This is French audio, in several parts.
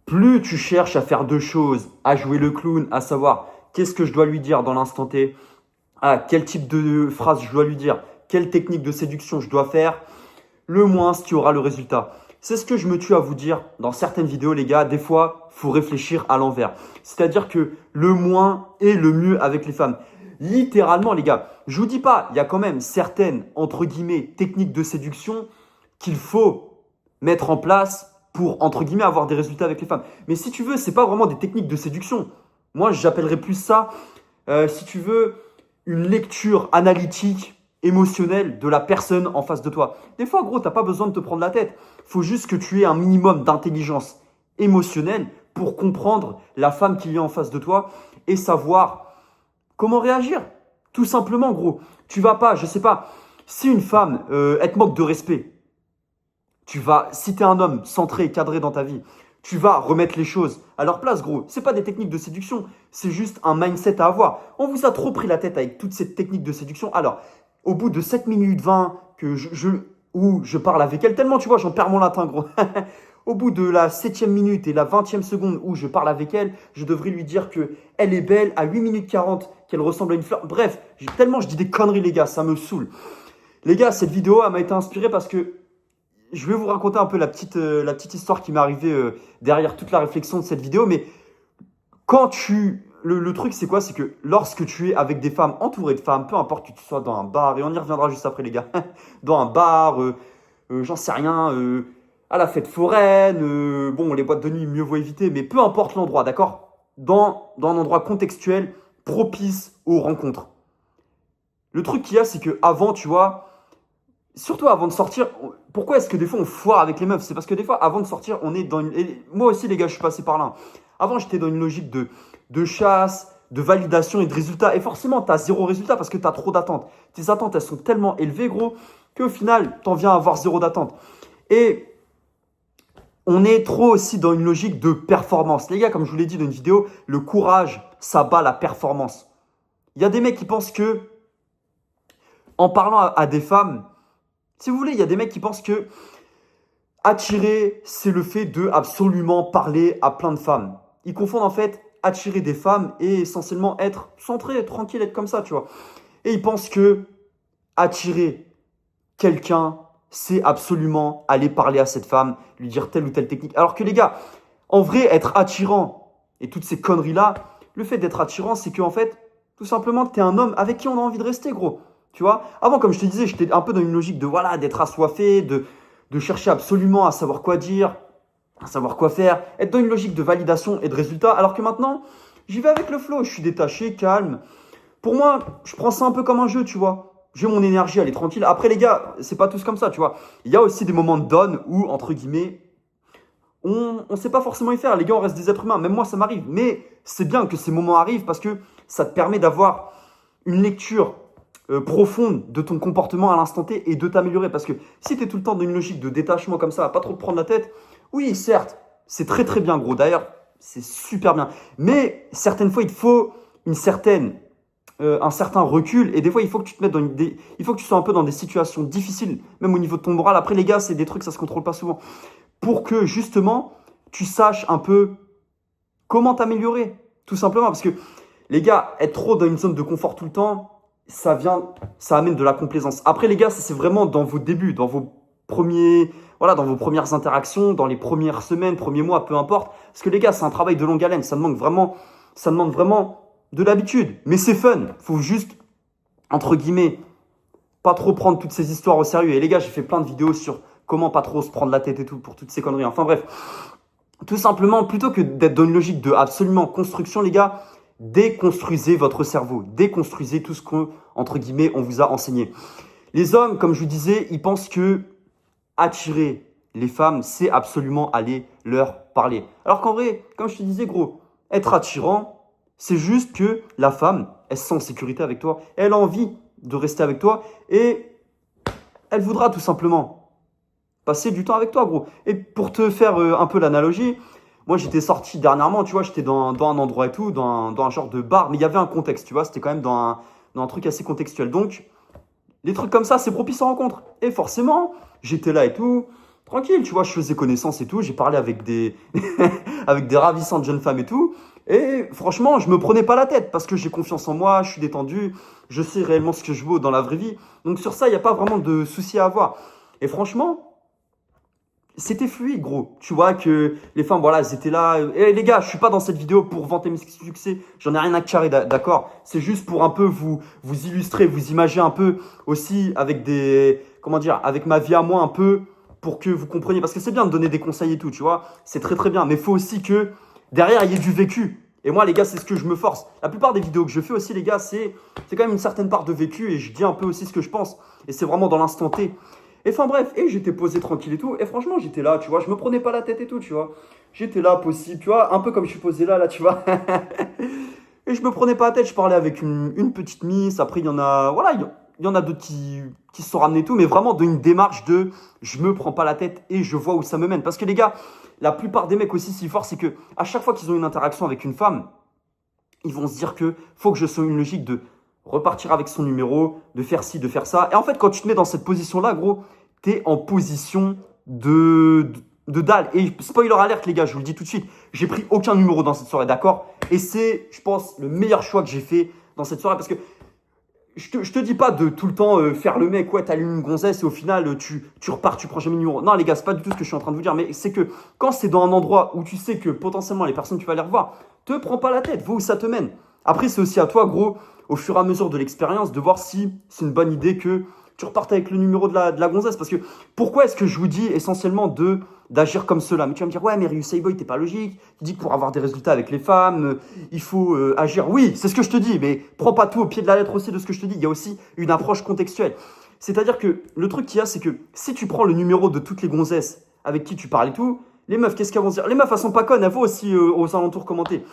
Plus tu cherches à faire deux choses, à jouer le clown, à savoir qu'est-ce que je dois lui dire dans l'instant T, quel type de phrase je dois lui dire, quelle technique de séduction je dois faire, le moins ce qui aura le résultat. C'est ce que je me tue à vous dire dans certaines vidéos, les gars. Des fois, il faut réfléchir à l'envers. C'est-à-dire que le moins est le mieux avec les femmes. Littéralement, les gars, je vous dis pas, il y a quand même certaines, entre guillemets, techniques de séduction qu'il faut mettre en place pour, entre guillemets, avoir des résultats avec les femmes. Mais si tu veux, c'est pas vraiment des techniques de séduction. Moi, j'appellerais plus ça, si tu veux, une lecture analytique, émotionnelle de la personne en face de toi. Des fois, gros, t'as pas besoin de te prendre la tête. Faut juste que tu aies un minimum d'intelligence émotionnelle pour comprendre la femme qui est en face de toi et savoir comment réagir. Tout simplement, gros. Tu vas pas, je sais pas, si une femme, elle te manque de respect, si tu es un homme centré et cadré dans ta vie, tu vas remettre les choses à leur place, gros. C'est pas des techniques de séduction, c'est juste un mindset à avoir. On vous a trop pris la tête avec toutes ces techniques de séduction. Alors, au bout de 7 minutes 20 où je parle avec elle, tellement, tu vois, j'en perds mon latin, gros. Au bout de la 7e minute et la 20e seconde où je parle avec elle, je devrais lui dire qu'elle est belle à 8 minutes 40, qu'elle ressemble à une fleur. Bref, tellement je dis des conneries, les gars, ça me saoule. Les gars, cette vidéo, elle m'a été inspirée parce que je vais vous raconter un peu la petite histoire qui m'est arrivée derrière toute la réflexion de cette vidéo. Mais le truc, c'est quoi? C'est que lorsque tu es avec des femmes, entouré de femmes, peu importe que tu sois dans un bar, et on y reviendra juste après, les gars, dans un bar, j'en sais rien, à la fête foraine, bon, les boîtes de nuit, mieux vaut éviter, mais peu importe l'endroit, d'accord? Dans un endroit contextuel, propice aux rencontres. Le truc qu'il y a, c'est que avant, tu vois, surtout avant de sortir, pourquoi est-ce que des fois on foire avec les meufs? C'est parce que des fois, avant de sortir, on est dans une. Et moi aussi, les gars, je suis passé par là. Avant, j'étais dans une logique de chasse, de validation et de résultats. Et forcément, tu as zéro résultat parce que tu as trop d'attentes. Tes attentes, elles sont tellement élevées, gros, qu'au final, tu en viens à avoir zéro d'attente. Et on est trop aussi dans une logique de performance. Les gars, comme je vous l'ai dit dans une vidéo, le courage, ça bat la performance. Il y a des mecs qui pensent que, en parlant à des femmes, si vous voulez, il y a des mecs qui pensent que attirer, c'est le fait de absolument parler à plein de femmes. Ils confondent en fait attirer des femmes et essentiellement être centré, tranquille, être comme ça, tu vois. Et ils pensent que attirer quelqu'un, c'est absolument aller parler à cette femme, lui dire telle ou telle technique. Alors que les gars, en vrai, être attirant et toutes ces conneries-là, le fait d'être attirant, c'est qu'en fait, tout simplement, tu es un homme avec qui on a envie de rester, gros. Tu vois, avant, comme je te disais, j'étais un peu dans une logique de voilà, d'être assoiffé, de chercher absolument à savoir quoi dire, à savoir quoi faire, être dans une logique de validation et de résultat. Alors que maintenant, j'y vais avec le flow, je suis détaché, calme. Pour moi, je prends ça un peu comme un jeu, tu vois. J'ai mon énergie, elle est tranquille. Après, les gars, c'est pas tous comme ça, tu vois. Il y a aussi des moments de down où, entre guillemets, on ne sait pas forcément y faire. Les gars, on reste des êtres humains. Même moi, ça m'arrive. Mais c'est bien que ces moments arrivent parce que ça te permet d'avoir une lecture profonde de ton comportement à l'instant T et de t'améliorer. Parce que si tu es tout le temps dans une logique de détachement comme ça, à pas trop te prendre la tête, oui, certes, c'est très très bien, gros. D'ailleurs, c'est super bien. Mais certaines fois, il te faut un certain recul. Et des fois, il faut que tu te mettes il faut que tu sois un peu dans des situations difficiles, même au niveau de ton moral. Après, les gars, c'est des trucs, ça se contrôle pas souvent. Pour que justement, tu saches un peu comment t'améliorer. Tout simplement. Parce que les gars, être trop dans une zone de confort tout le temps, ça amène de la complaisance. Après, les gars, ça c'est vraiment dans vos débuts, dans vos premières interactions, dans les premières semaines, premiers mois, peu importe. Parce que les gars, c'est un travail de longue haleine. Ça demande vraiment de l'habitude. Mais c'est fun. Faut juste, entre guillemets, pas trop prendre toutes ces histoires au sérieux. Et les gars, j'ai fait plein de vidéos sur comment pas trop se prendre la tête et tout pour toutes ces conneries. Enfin bref, tout simplement, plutôt que d'être dans une logique de absolument construction, les gars, déconstruisez votre cerveau. Déconstruisez tout ce qu'on, entre guillemets, on vous a enseigné. Les hommes, comme je vous disais, ils pensent que attirer les femmes, c'est absolument aller leur parler. Alors qu'en vrai, comme je te disais, gros, être attirant, c'est juste que la femme, elle se sent en sécurité avec toi. Elle a envie de rester avec toi et elle voudra tout simplement passer du temps avec toi, gros. Et pour te faire un peu l'analogie, moi j'étais sorti dernièrement, tu vois, j'étais dans un endroit et tout, dans un genre de bar, mais il y avait un contexte, tu vois, c'était quand même dans un truc assez contextuel. Donc, les trucs comme ça, c'est propice aux rencontres. Et forcément, j'étais là et tout, tranquille, tu vois, je faisais connaissance et tout. J'ai parlé avec des, avec des ravissantes jeunes femmes et tout. Et franchement, je me prenais pas la tête parce que j'ai confiance en moi, je suis détendu, je sais réellement ce que je vaux dans la vraie vie. Donc sur ça, il n'y a pas vraiment de souci à avoir. Et franchement, c'était fluide, gros. Tu vois que les femmes, voilà, elles étaient là. Et les gars, je suis pas dans cette vidéo pour vanter mes succès. J'en ai rien à carrer, d'accord? C'est juste pour un peu vous illustrer, vous imager un peu aussi avec des, comment dire, avec ma vie à moi un peu pour que vous compreniez. Parce que c'est bien de donner des conseils et tout, tu vois. C'est très très bien. Mais il faut aussi que derrière, il y ait du vécu. Et moi, les gars, c'est ce que je me force. La plupart des vidéos que je fais aussi, les gars, c'est quand même une certaine part de vécu et je dis un peu aussi ce que je pense. Et c'est vraiment dans l'instant T. Et enfin bref, et j'étais posé tranquille et tout. Et franchement, j'étais là, tu vois, je me prenais pas la tête et tout, tu vois. J'étais là, possible, tu vois, un peu comme je suis posé là, tu vois. Et je me prenais pas la tête, je parlais avec une petite miss. Après, il y en a, voilà, il y en a d'autres qui se sont ramenés et tout. Mais vraiment d'une démarche de je me prends pas la tête et je vois où ça me mène. Parce que les gars, la plupart des mecs aussi, si fort, c'est que à chaque fois qu'ils ont une interaction avec une femme, ils vont se dire que faut que je sois une logique de repartir avec son numéro, de faire ci, de faire ça. Et en fait, quand tu te mets dans cette position-là, gros, t'es en position de dalle. Et spoiler alerte, les gars, je vous le dis tout de suite, j'ai pris aucun numéro dans cette soirée, d'accord? Et c'est, je pense, le meilleur choix que j'ai fait dans cette soirée parce que je te dis pas de tout le temps faire le mec, ouais, t'allumes une gonzesse et au final, tu repars, tu prends jamais le numéro. Non, les gars, c'est pas du tout ce que je suis en train de vous dire, mais c'est que quand c'est dans un endroit où tu sais que potentiellement les personnes que tu vas les revoir, te prends pas la tête, vois où ça te mène. Après, c'est aussi à toi, gros, au fur et à mesure de l'expérience, de voir si c'est une bonne idée que tu repartes avec le numéro de la gonzesse. Parce que pourquoi est-ce que je vous dis essentiellement d'agir comme cela? Mais tu vas me dire, ouais, mais Ryusei Boy, t'es pas logique. Tu dis que pour avoir des résultats avec les femmes, il faut agir. Oui, c'est ce que je te dis, mais prends pas tout au pied de la lettre aussi de ce que je te dis. Il y a aussi une approche contextuelle. C'est-à-dire que le truc qu'il y a, c'est que si tu prends le numéro de toutes les gonzesses avec qui tu parles et tout, les meufs, qu'est-ce qu'elles vont se dire? Les meufs, elles sont pas connes, elles vont aussi aux alentours commenter.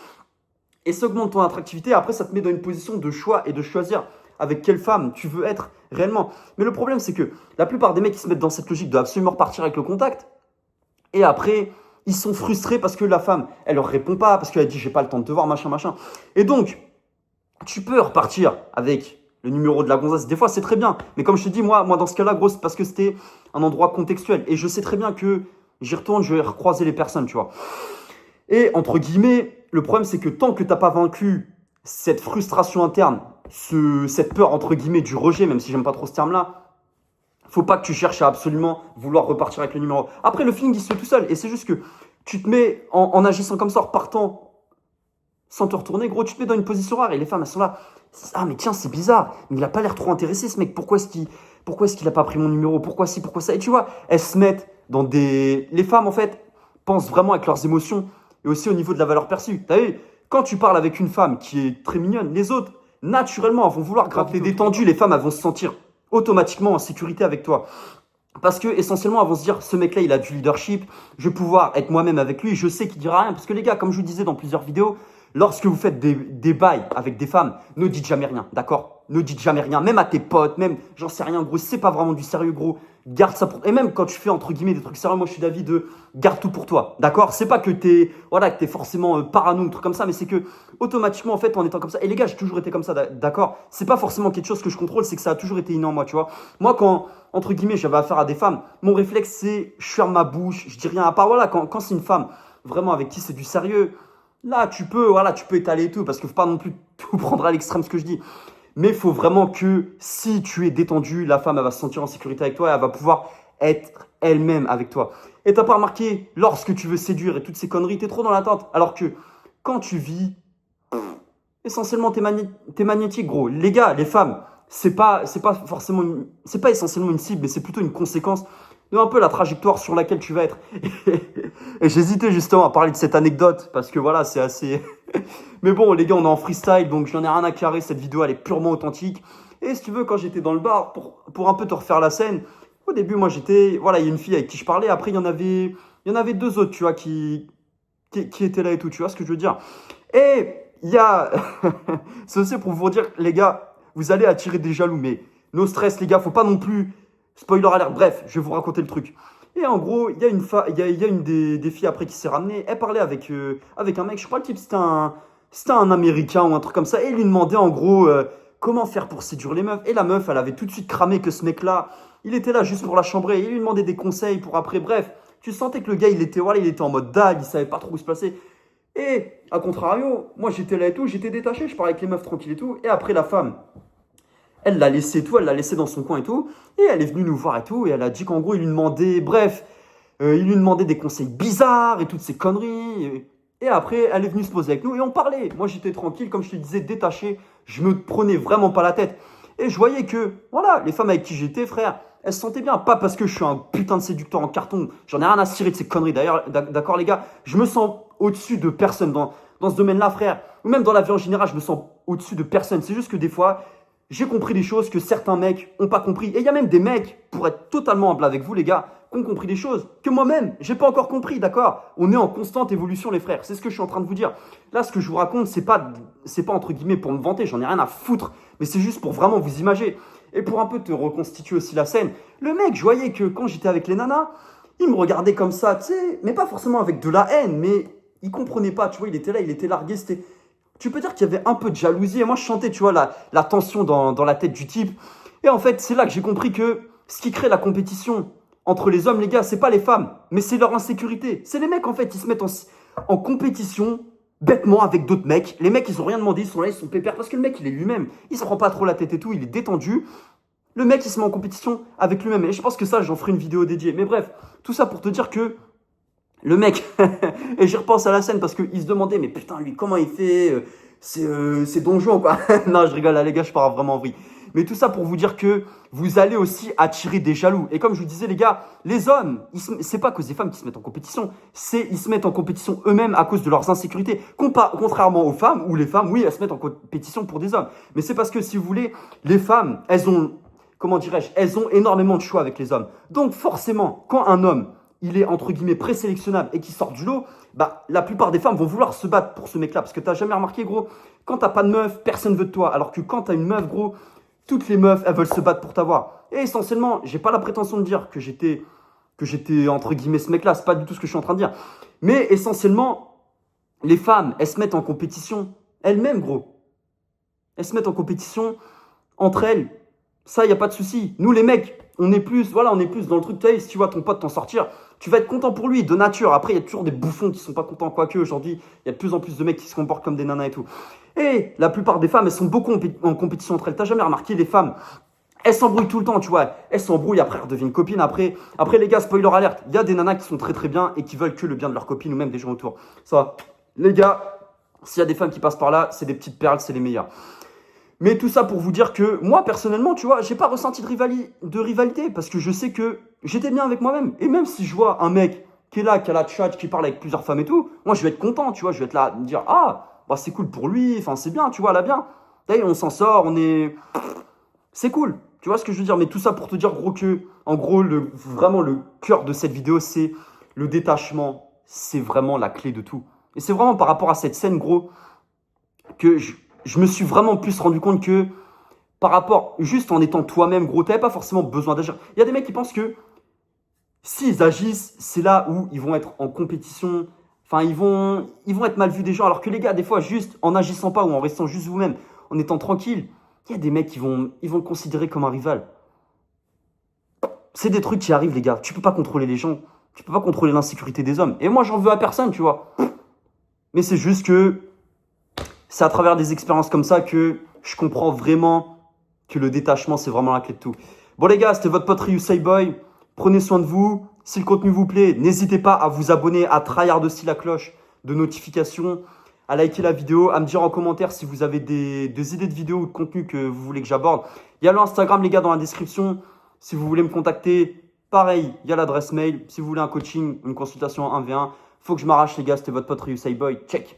Et ça augmente ton attractivité. Après, ça te met dans une position de choix et de choisir avec quelle femme tu veux être réellement. Mais le problème, c'est que la plupart des mecs qui se mettent dans cette logique de absolument repartir avec le contact, et après, ils sont frustrés parce que la femme, elle leur répond pas, parce qu'elle dit j'ai pas le temps de te voir, machin, machin. Et donc, tu peux repartir avec le numéro de la gonzesse. Des fois, c'est très bien. Mais comme je te dis, moi dans ce cas-là, gros, c'est parce que c'était un endroit contextuel. Et je sais très bien que j'y retourne, je vais recroiser les personnes, tu vois. Et entre guillemets, le problème, c'est que tant que tu n'as pas vaincu cette frustration interne, cette peur, entre guillemets, du rejet, même si j'aime pas trop ce terme-là, faut pas que tu cherches à absolument vouloir repartir avec le numéro. Après, le feeling, il se fait tout seul. Et c'est juste que tu te mets, en agissant comme ça, en repartant sans te retourner, gros, tu te mets dans une position rare. Et les femmes, elles sont là. Ah, mais tiens, c'est bizarre. Mais il a pas l'air trop intéressé, ce mec. Pourquoi est-ce qu'il a pas pris mon numéro? Pourquoi ci, pourquoi ça? Et tu vois, elles se mettent dans des... Les femmes, en fait, pensent vraiment avec leurs émotions et aussi au niveau de la valeur perçue. T'as vu, quand tu parles avec une femme qui est très mignonne, les autres, naturellement, elles vont vouloir gratter détendu. Les femmes, elles vont se sentir automatiquement en sécurité avec toi. Parce que essentiellement, elles vont se dire, ce mec-là, il a du leadership, je vais pouvoir être moi-même avec lui, je sais qu'il dira rien. Parce que les gars, comme je vous disais dans plusieurs vidéos, lorsque vous faites des bails avec des femmes, ne dites jamais rien, d'accord? Ne dites jamais rien, même à tes potes, même, j'en sais rien, gros, c'est pas vraiment du sérieux, gros. Garde ça pour... Et même quand tu fais, entre guillemets, des trucs sérieux, moi, je suis d'avis de garde tout pour toi, d'accord? C'est pas que t'es forcément parano ou truc comme ça, mais c'est que, automatiquement, en fait, en étant comme ça... Et les gars, j'ai toujours été comme ça, d'accord? C'est pas forcément quelque chose que je contrôle, c'est que ça a toujours été inné en moi, tu vois? Moi, quand, entre guillemets, j'avais affaire à des femmes, mon réflexe, c'est, je ferme ma bouche, je dis rien à part, voilà, quand c'est une femme, vraiment, avec qui c'est du sérieux... Là, tu peux étaler et tout, parce qu'il ne faut pas non plus tout prendre à l'extrême ce que je dis. Mais il faut vraiment que si tu es détendu, la femme, elle va se sentir en sécurité avec toi, et elle va pouvoir être elle-même avec toi. Et t'as pas remarqué, lorsque tu veux séduire et toutes ces conneries, t'es trop dans l'attente. Alors que quand tu vis, essentiellement, t'es magnétique, gros. Les gars, les femmes, c'est pas essentiellement une cible, mais c'est plutôt une conséquence de un peu la trajectoire sur laquelle tu vas être. Et j'hésitais justement à parler de cette anecdote parce que voilà, c'est assez. Mais bon, les gars, on est en freestyle, donc j'en ai rien à carrer. Cette vidéo, elle est purement authentique. Et si tu veux, quand j'étais dans le bar, pour un peu te refaire la scène, au début, moi j'étais. Voilà, il y a une fille avec qui je parlais. Après, il y en avait deux autres, tu vois, qui étaient là et tout. Tu vois ce que je veux dire? Et il y a. C'est aussi pour vous dire, les gars, vous allez attirer des jaloux, mais no stress, les gars, faut pas non plus. Spoiler alert, bref, je vais vous raconter le truc. Et en gros, il y a une des filles après qui s'est ramenée. Elle parlait avec un mec, je crois le type c'était un Américain ou un truc comme ça. Et il lui demandait en gros comment faire pour séduire les meufs. Et la meuf, elle avait tout de suite cramé que ce mec-là, il était là juste pour la chambrer. Il lui demandait des conseils pour après. Bref, tu sentais que le gars, voilà, il était en mode dague, il savait pas trop où se placer. Et, à contrario, moi, j'étais là et tout, j'étais détaché, je parlais avec les meufs tranquilles et tout. Et après, la femme, elle l'a laissé tout, elle l'a laissé dans son coin et tout. Et elle est venue nous voir et tout. Et elle a dit qu'en gros, il lui demandait, bref, il lui demandait des conseils bizarres et toutes ces conneries. Et après, elle est venue se poser avec nous et on parlait. Moi, j'étais tranquille, comme je te disais, détaché. Je me prenais vraiment pas la tête. Et je voyais que, voilà, les femmes avec qui j'étais, frère, elles se sentaient bien. Pas parce que je suis un putain de séducteur en carton. J'en ai rien à cirer de ces conneries. D'ailleurs, d'accord, les gars, je me sens au-dessus de personne dans ce domaine-là, frère. Ou même dans la vie en général, je me sens au-dessus de personne. C'est juste que des fois, j'ai compris des choses que certains mecs n'ont pas compris. Et il y a même des mecs, pour être totalement humble avec vous, les gars, qui ont compris des choses que moi-même, j'ai pas encore compris, d'accord? On est en constante évolution, les frères. C'est ce que je suis en train de vous dire. Là, ce que je vous raconte, c'est pas entre guillemets pour me vanter, j'en ai rien à foutre, mais c'est juste pour vraiment vous imager. Et pour un peu te reconstituer aussi la scène, le mec, je voyais que quand j'étais avec les nanas, il me regardait comme ça, tu sais, mais pas forcément avec de la haine, mais il comprenait pas, tu vois, il était là, il était largué, c'était... Tu peux dire qu'il y avait un peu de jalousie, et moi je sentais, tu vois, la tension dans la tête du type. Et en fait, c'est là que j'ai compris que ce qui crée la compétition entre les hommes, les gars, c'est pas les femmes, mais c'est leur insécurité. C'est les mecs, en fait, ils se mettent en compétition bêtement avec d'autres mecs. Les mecs, ils ont rien demandé, ils sont là, ils sont pépères, parce que le mec, il est lui-même. Il se prend pas trop la tête et tout, il est détendu. Le mec, il se met en compétition avec lui-même. Et je pense que ça, j'en ferai une vidéo dédiée. Mais bref, tout ça pour te dire que le mec, et j'y repense à la scène parce qu'il se demandait, mais putain, lui, comment il fait c'est donjon, quoi. Non, je rigole, là, les gars, je pars vraiment en vrille. Mais tout ça pour vous dire que vous allez aussi attirer des jaloux. Et comme je vous disais, les gars, les hommes, c'est pas à cause des femmes qui se mettent en compétition, ils se mettent en compétition eux-mêmes à cause de leurs insécurités. Contrairement aux femmes, où les femmes, oui, elles se mettent en compétition pour des hommes. Mais c'est parce que, si vous voulez, les femmes, elles ont, comment dirais-je, elles ont énormément de choix avec les hommes. Donc forcément, quand un homme, il est entre guillemets présélectionnable et qui sort du lot, bah la plupart des femmes vont vouloir se battre pour ce mec-là. Parce que t'as jamais remarqué, gros, quand t'as pas de meuf, personne veut de toi. Alors que quand t'as une meuf, gros, toutes les meufs, elles veulent se battre pour t'avoir. Et essentiellement, j'ai pas la prétention de dire que j'étais entre guillemets ce mec-là. C'est pas du tout ce que je suis en train de dire. Mais essentiellement, les femmes, elles se mettent en compétition elles-mêmes, gros. Elles se mettent en compétition entre elles. Ça, il n'y a pas de souci. Nous, les mecs, on est plus dans le truc. Tu sais, si tu vois ton pote t'en sortir, tu vas être content pour lui, de nature. Après, il y a toujours des bouffons qui sont pas contents. Quoique, aujourd'hui, il y a de plus en plus de mecs qui se comportent comme des nanas et tout. Et la plupart des femmes, elles sont beaucoup en compétition entre elles. T'as jamais remarqué, les femmes, elles s'embrouillent tout le temps, tu vois. Elles s'embrouillent, après, elles deviennent copines. Après, les gars, spoiler alerte, il y a des nanas qui sont très très bien et qui veulent que le bien de leurs copines ou même des gens autour. Ça, les gars, s'il y a des femmes qui passent par là, c'est des petites perles, c'est les meilleures. Mais tout ça pour vous dire que moi, personnellement, tu vois, j'ai pas ressenti de rivalité parce que je sais que j'étais bien avec moi-même. Et même si je vois un mec qui est là, qui a la chat, qui parle avec plusieurs femmes et tout, moi, je vais être content, tu vois. Je vais être là, me dire, ah, bah, c'est cool pour lui, enfin, c'est bien, tu vois, là, bien. D'ailleurs, on s'en sort, c'est cool. Tu vois ce que je veux dire? Mais tout ça pour te dire, gros, que, en gros, vraiment, le cœur de cette vidéo, c'est le détachement. C'est vraiment la clé de tout. Et c'est vraiment par rapport à cette scène, gros, que je me suis vraiment plus rendu compte que par rapport, juste en étant toi-même, gros, t'avais pas forcément besoin d'agir. Il y a des mecs qui pensent que s'ils agissent, c'est là où ils vont être en compétition. Enfin, ils vont être mal vus des gens. Alors que les gars, des fois, juste en agissant pas ou en restant juste vous-même, en étant tranquille, il y a des mecs qui vont le considérer comme un rival. C'est des trucs qui arrivent, les gars. Tu peux pas contrôler les gens. Tu peux pas contrôler l'insécurité des hommes. Et moi, j'en veux à personne, tu vois. Mais c'est juste que c'est à travers des expériences comme ça que je comprends vraiment que le détachement, c'est vraiment la clé de tout. Bon les gars, c'était votre pote Ryusei Boy. Prenez soin de vous. Si le contenu vous plaît, n'hésitez pas à vous abonner, à tryhard aussi la cloche de notification, à liker la vidéo, à me dire en commentaire si vous avez des idées de vidéos ou de contenu que vous voulez que j'aborde. Il y a l'Instagram, les gars, dans la description. Si vous voulez me contacter, pareil, il y a l'adresse mail. Si vous voulez un coaching, une consultation en 1v1, faut que je m'arrache, les gars. C'était votre pote Ryusei Boy. Check.